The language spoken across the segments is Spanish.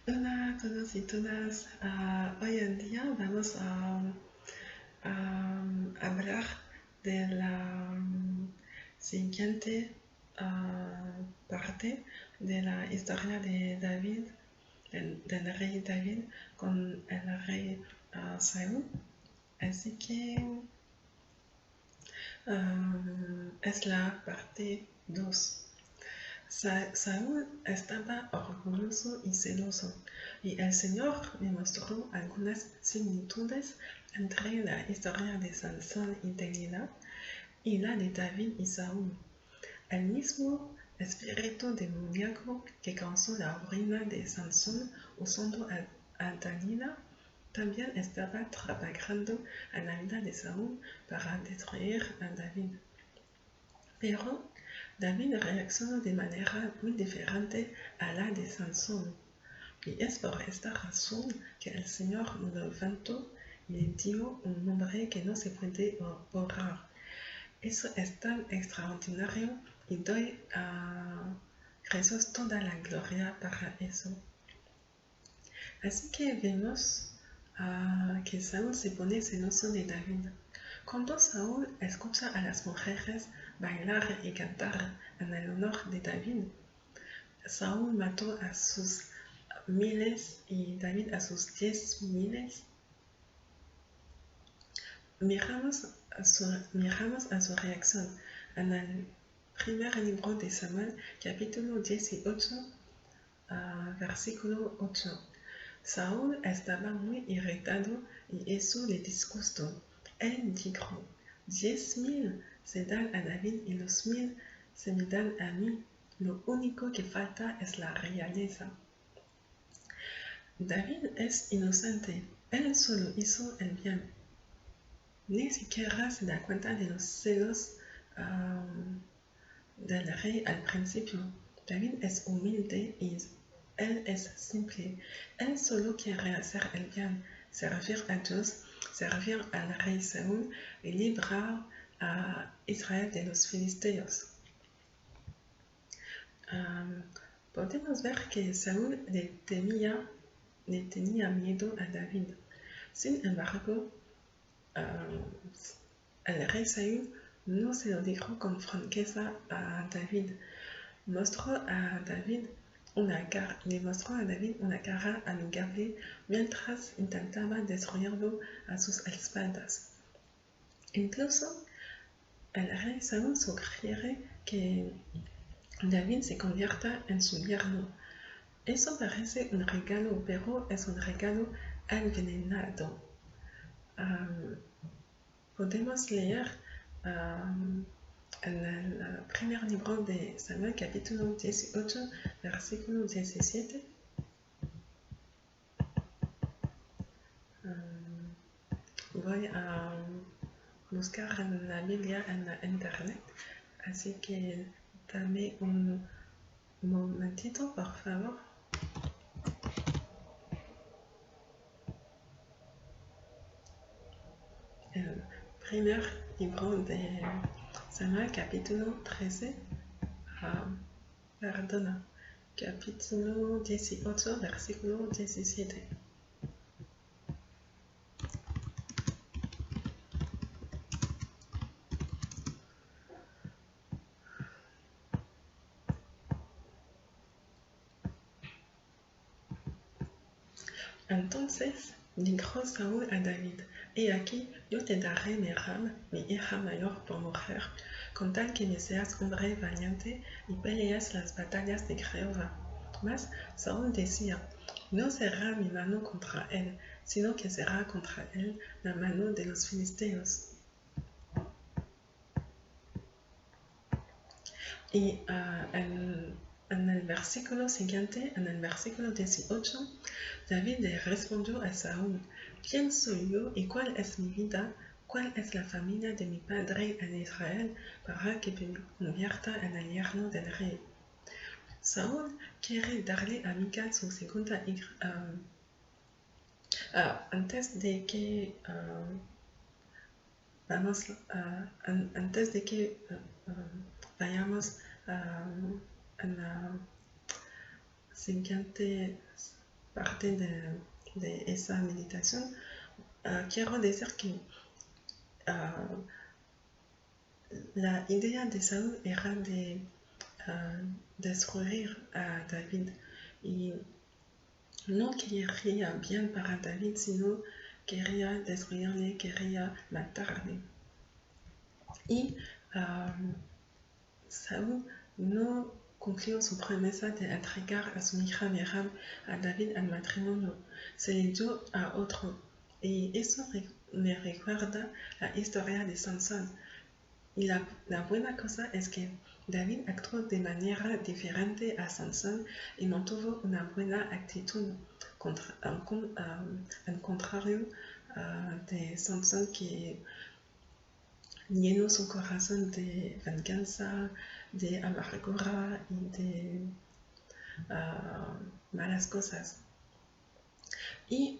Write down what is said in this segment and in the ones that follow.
Hola a todos y todas. Hoy en día vamos a hablar de la siguiente parte de la historia de David, del rey David con el rey Saúl. Así que es la parte 2. Saúl estaba orgulloso y celoso, y el Señor le mostró algunas similitudes entre la historia de Sansón y Delila y la de David y Saúl. El mismo espíritu demoníaco que causó la ruina de Sansón usando a Dalila también estaba trabajando en la vida de Saúl para destruir a David. Pero David reaccionó de manera muy diferente a la de Sansón, y es por esta razón que el Señor lo levantó y le dio un nombre que no se puede borrar. Eso es tan extraordinario y doy a Jesús toda la gloria para eso. Así que vemos que Saúl se pone celoso de David. Cuando Saúl escucha a las mujeres bailar y cantar en el honor de David, Saúl mató a sus miles y David a sus 10,000. Miramos a su reacción en el primer libro de Samuel, capítulo 18, versículo 8. Saúl estaba muy irritado y eso le disgustó. Él dijo: 10,000 se dan a David y los 1,000 se me dan a mí. Lo único que falta es la realeza. David es inocente. Él solo hizo el bien. Ni siquiera se da cuenta de los celos del rey al principio. David es humilde y él es simple. Él solo quiere hacer el bien, servir a Dios, servir al rey Saúl y librar a Israel de los filisteos. Podemos ver que Saúl le tenía miedo a David. Sin embargo, el rey Saúl no se lo dijo con franqueza a David. Le mostró a David una cara amigable mientras intentaba destruirlo a sus espaldas. Incluso el rey Saúl sugiere que David se convierta en su yerno. Eso parece un regalo, pero es un regalo envenenado. Podemos leer en el primer libro de Samuel, capítulo 18, versículo 17. Voy a buscar en la Biblia en la internet, así que dame un momentito, por favor. El primer libro de Samuel, capítulo 13, perdona, capítulo 18, versículo 17. Entonces dijo Saúl a David: He aquí, yo te daré Merab, mi hija mayor, por mujer, con tal que me seas hombre valiente y pelees las batallas de Jehová. Mas Saúl decía: No será mi mano contra él, sino que será contra él la mano de los filisteos. Y en el versículo siguiente, en el versículo 18, David le respondió a Saúl: ¿Quién soy yo y cuál es mi vida? ¿Cuál es la familia de mi padre en Israel para que me convierta en el yerno del rey? Saúl quiere darle a Mical su segunda hija. Antes de que vayamos en la siguiente parte de esa meditación, quiero decir que la idea de Saúl era de destruir a David y no quería bien para David, sino quería destruirle, quería matarle. Y Saúl no cumplió su promesa de entregar a su hija Merab a David al matrimonio, se le dio a otro. Y eso me recuerda la historia de Sansón. Y la buena cosa es que David actuó de manera diferente a Sansón y mantuvo una buena actitud, al contrario de Sansón que llenó su corazón de venganza, de amargura y de malas cosas. Y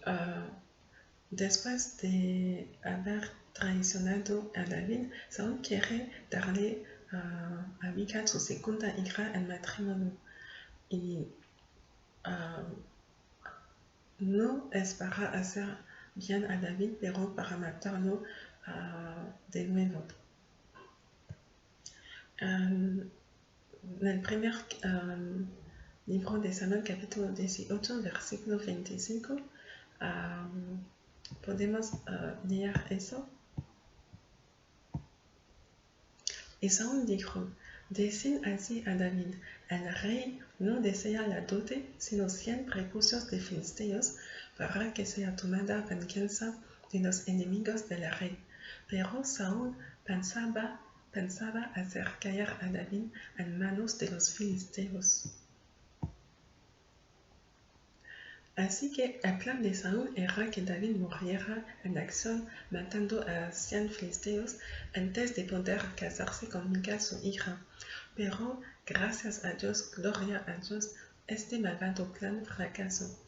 después de haber traicionado a David, Saúl quiere darle a Michal, su segunda hija, en matrimonio. Y no es para hacer bien a David, pero para matarlo de nuevo. En el primer libro de Samuel, capítulo 18, versículo 25, podemos leer eso. Y Saúl dijo: decid así a David, el rey no desea la dote, sino 100 prepucios de filisteos, para que sea tomada venganza de los enemigos del rey. Pero Saúl pensaba hacer caer a David en manos de los filisteos. Así que el plan de Saúl era que David muriera en acción matando a 100 filisteos antes de poder casarse con Michal, su hija. Pero gracias a Dios, gloria a Dios, este malvado plan fracasó.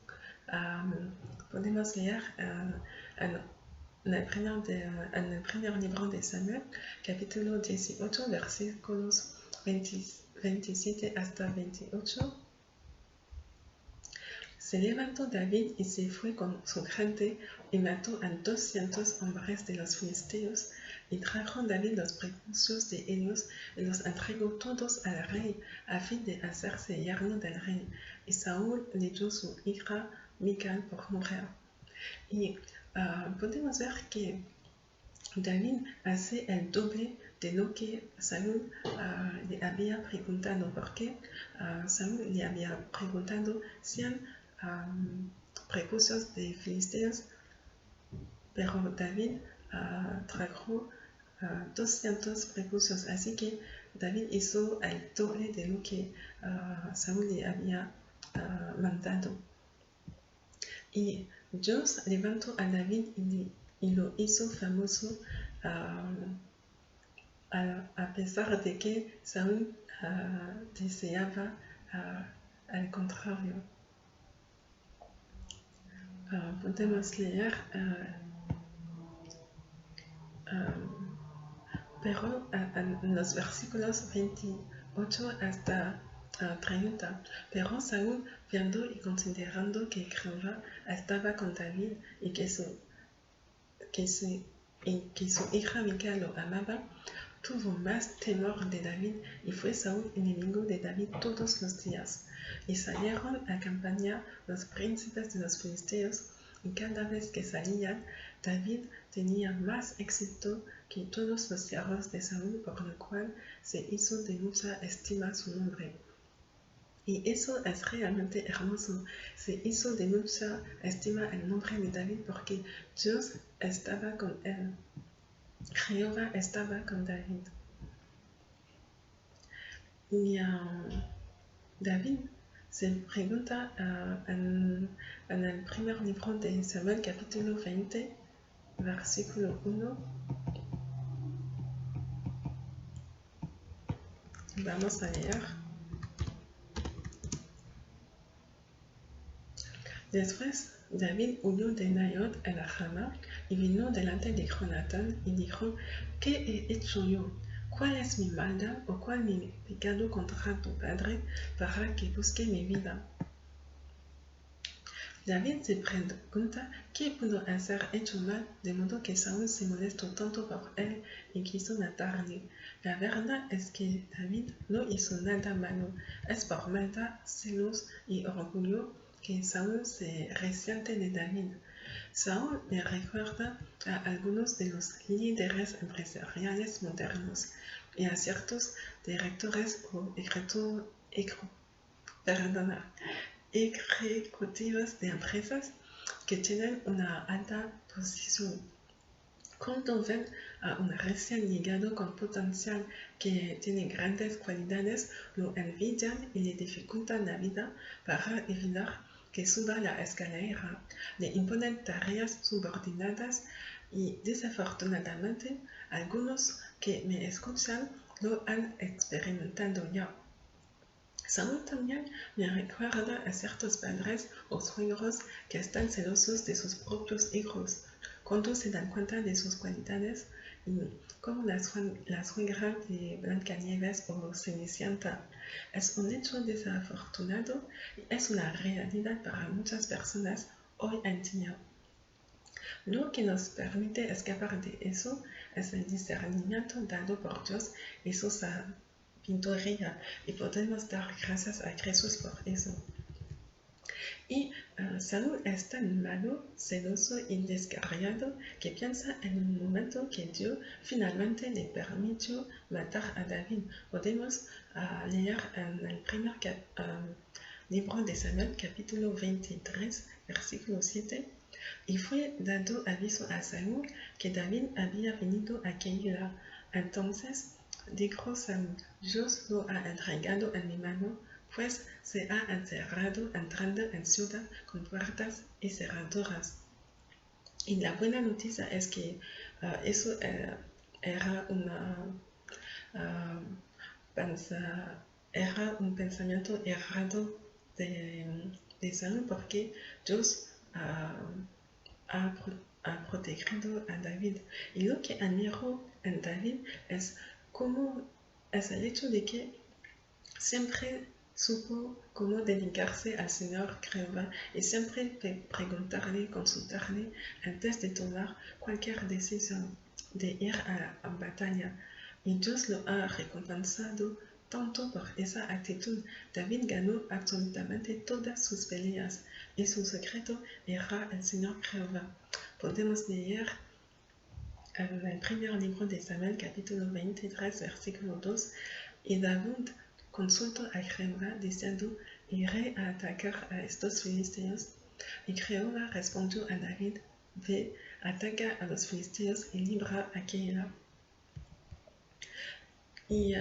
Podemos leer en el primer libro de Samuel, capítulo 18, versículos 27 hasta 28. Se levantó David y se fue con su gente y mató a 200 hombres de los filisteos, y trajo David los prepucios de ellos y los entregó todos al rey a fin de hacerse yerno del rey. Y Saúl le dio su hija Michal por mujer. Y podemos ver que David hace el doble de lo que Saúl le había preguntado, porque Saúl le había preguntado 100 prepucios de filisteos, pero David trajo 200 prepucios, así que David hizo el doble de lo que Saúl le había mandado. Y Dios levantó a David y lo hizo famoso a pesar de que Saúl deseaba al contrario. Podemos leer, pero en los versículos 28 hasta 30. Pero Saúl, viendo y considerando que Jehová estaba con David y que su hija Michal lo amaba, tuvo más temor de David, y fue Saúl enemigo de David todos los días. Y salieron a campaña los príncipes de los filisteos, y cada vez que salían, David tenía más éxito que todos los siervos de Saúl, por lo cual se hizo de mucha estima su nombre. Y eso es realmente hermoso. Se hizo de mucha estima el nombre de David porque Dios estaba con él. Jehová estaba con David. Y David se pregunta en el primer libro de Samuel, capítulo 20, versículo 1. Vamos a leer. Después David huyó de Naiot en la Rama y vino delante de Jonatán y dijo: ¿Qué he hecho yo? ¿Cuál es mi maldad o cuál mi pecado contra tu padre para que busque mi vida? David se pregunta qué pudo hacer hecho mal, de modo que Saúl se molestó tanto por él y quiso matarle. La verdad es que David no hizo nada malo. Es por maldad, celos y orgullo que Saúl se resiente de David. Saúl me recuerda a algunos de los líderes empresariales modernos y a ciertos directores o ejecutivos de empresas que tienen una alta posición. Cuando ven a un recién llegado con potencial que tiene grandes cualidades, lo envidian y le dificultan la vida para evitar que suba la escalera. Le imponen tareas subordinadas y desafortunadamente algunos que me escuchan lo han experimentado ya. Saúl también me recuerda a ciertos padres o suegros que están celosos de sus propios hijos cuando se dan cuenta de sus cualidades, como la suegra de Blancanieves o Cenicienta. Es un hecho desafortunado y es una realidad para muchas personas hoy en día. Lo que nos permite escapar de eso es el discernimiento dado por Dios y su sabiduría, y podemos dar gracias a Jesús por eso. Y Saúl es tan malo, celoso y descarriado que piensa en un momento que Dios finalmente le permitió matar a David. Podemos leer en el primer libro de Samuel, capítulo 23, versículo 7. Y fue dado aviso a Saúl que David había venido a Keila. Entonces dijo Saúl: Dios lo ha entregado en mi mano, pues se ha encerrado entrando en ciudad con puertas y cerraduras. Y la buena noticia es que eso era un pensamiento errado de Saúl, porque Dios ha protegido a David. Y lo que admiro en David es el hecho de que siempre supo cómo dedicarse al Señor Jehová y siempre preguntarle, consultarle antes de tomar cualquier decisión de ir a batalla. Y Dios lo ha recompensado tanto por esa actitud. David ganó absolutamente todas sus peleas y su secreto era el Señor Jehová. Podemos leer en el primer libro de Samuel, capítulo 23, versículo 2, y David consultó a Jehová diciendo: iré a atacar a estos filisteos. Y Jehová respondió a David: ve, ataca a los filisteos y libra a Keila. Y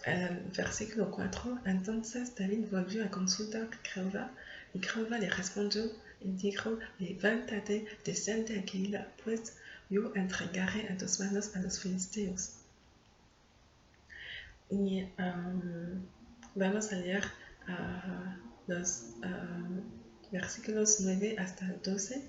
el versículo 4, entonces David volvió a consultar a Jehová, y Jehová le respondió y dijo: levántate, desciende a Keila, pues yo entregaré a tus manos a los filisteos. Y vamos a leer los versículos 9 hasta 12.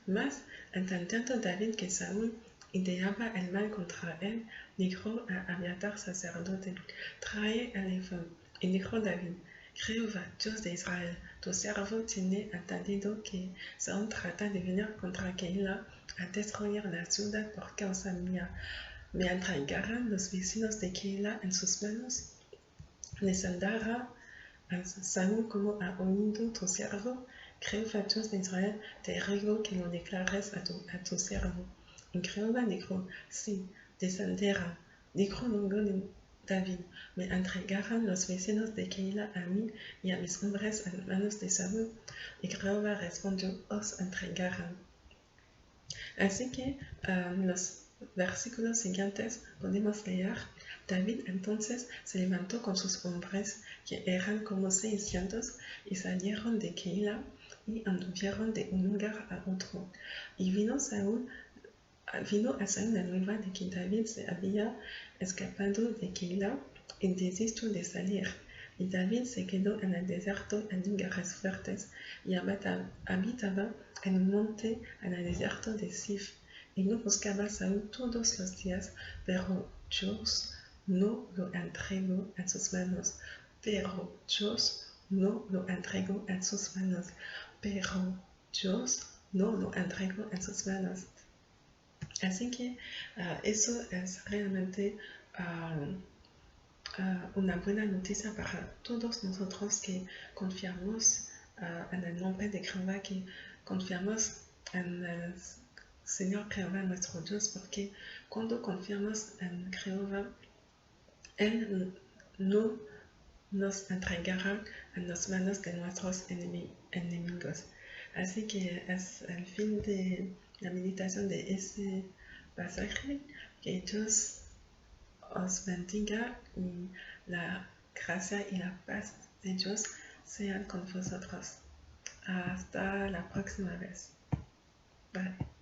Mas, entendiendo David que Saúl ideaba el mal contra él, dijo a Abiatar sacerdote: trae el ephod. Y dijo David: Jehová, Dios de Israel, tu siervo tiene entendido que Saúl trata de venir contra Keila a destruir la ciudad por causa mía. ¿Me entregarán los vecinos de Keila en sus manos? ¿Les dará a Saúl como ha oído tu siervo? Jehová, Dios de Israel, te ruego que lo declares a tu siervo. Y Jehová dijo: sí, descenderá. Dijo luego David: me entregarán los vecinos de Keila a mí y a mis hombres en manos de Saúl. Y Jehová respondió: os entregarán. Así que los versículos siguientes podemos leer: David entonces se levantó con sus hombres, que eran como 600, y salieron de Keila y anduvieron de un lugar a otro. Y vino a Saúl la nueva de que David se había escapado de Keila y desistió de salir. Y David se quedó en el desierto en lugares fuertes y habitaba en un monte en el desierto de Sif. Y lo buscaba Saúl todos los días, pero Dios no lo entregó en sus manos. Pero Dios no lo entregó en sus manos, pero Dios no lo entregó en sus manos. Así que eso es realmente una buena noticia para todos nosotros que confiamos en el nombre de Jehová, que confiamos en el Señor Jehová nuestro Dios, porque cuando confiamos en Jehová, Él no nos entregará en las manos de nuestros enemigos. Así que es el fin de la meditación de ese pasaje. Que Dios os bendiga y la gracia y la paz de Dios sean con vosotros. Hasta la próxima vez. Bye.